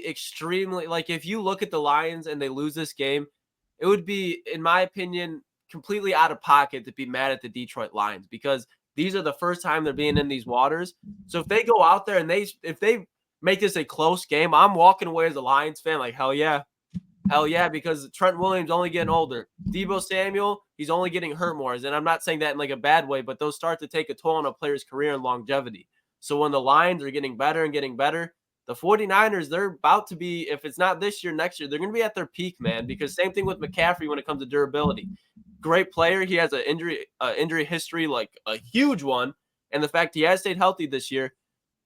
extremely like if you look at the Lions and they lose this game, it would be, in my opinion, completely out of pocket to be mad at the Detroit Lions because these are the first time they're being in these waters. So if they go out there and if they make this a close game, I'm walking away as a Lions fan like hell yeah. Hell yeah, because Trent Williams only getting older. Deebo Samuel, he's only getting hurt more. And I'm not saying that in like a bad way, but those start to take a toll on a player's career and longevity. So when the Lions are getting better and getting better, the 49ers, they're about to be, if it's not this year, next year, they're going to be at their peak, man. Because same thing with McCaffrey when it comes to durability. Great player. He has an injury history, like a huge one. And the fact he has stayed healthy this year,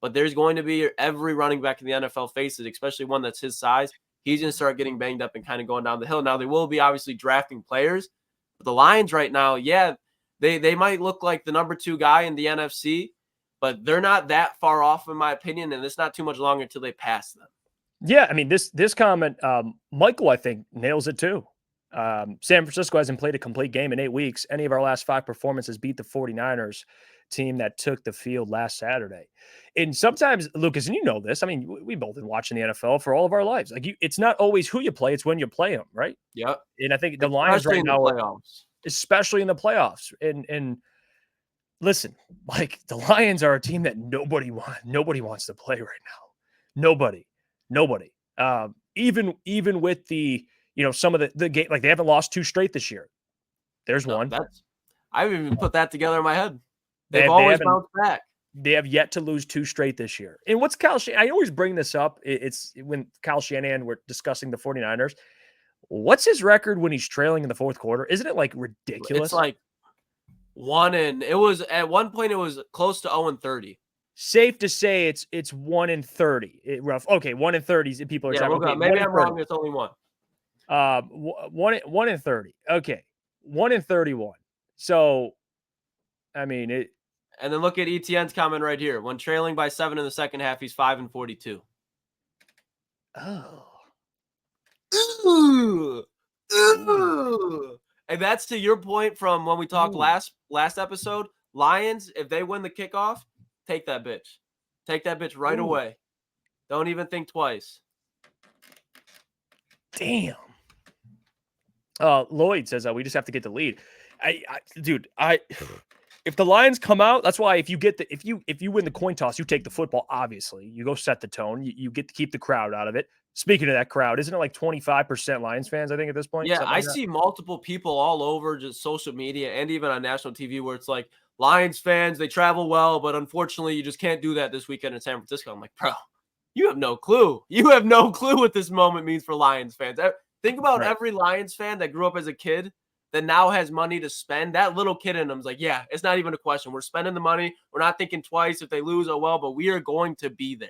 but there's going to be every running back in the NFL faces, especially one that's his size. He's going to start getting banged up and kind of going down the hill. Now, they will be obviously drafting players. But the Lions right now, yeah, they might look like the number 2 guy in the NFC, but they're not that far off, in my opinion, and it's not too much longer until they pass them. Yeah, I mean, this comment, Michael, I think, nails it too. San Francisco hasn't played a complete game in 8 weeks. Any of our last 5 performances beat the 49ers team that took the field last Saturday. And sometimes, Lucas, and you know this, I mean, we both been watching the NFL for all of our lives. Like, it's not always who you play, it's when you play them, right? Yep. And I think the Lions right now, especially in the playoffs. And listen, like the Lions are a team that nobody wants to play right now. Nobody. Even with the, some of the game, like they haven't lost 2 straight this year. There's one. I haven't even put that together in my head. They've always bounced back. They have yet to lose 2 straight this year. And what's Kyle Shanahan? I always bring this up. It's when Kyle Shanahan, we're discussing the 49ers. What's his record when he's trailing in the fourth quarter? Isn't it like ridiculous? It's like it was at one point it was close to 0-30. Safe to say it's 1-30. Rough. Okay, 1-30. People are talking. Okay, maybe I'm wrong. It's only 1. 1-30. Okay, 1-31. So, I mean it. And then look at ETN's comment right here. When trailing by 7 in the second half, he's 5-42. Oh. Ooh. And that's to your point from when we talked last episode. Lions, if they win the kickoff, take that bitch. Take that bitch right away. Don't even think twice. Damn. Lloyd says we just have to get the lead. If the Lions come out, that's why if you win the coin toss, you take the football. Obviously, you go set the tone. You get to keep the crowd out of it. Speaking of that crowd, isn't it like 25% Lions fans? I think at this point. Yeah, I see multiple people all over just social media and even on national TV where it's like Lions fans, they travel well, but unfortunately, you just can't do that this weekend in San Francisco. I'm like, bro, you have no clue. You have no clue what this moment means for Lions fans. Think about every Lions fan that grew up as a kid that now has money to spend. That little kid in them is like, yeah, it's not even a question. We're spending the money. We're not thinking twice if they lose. Oh, well, but we are going to be there.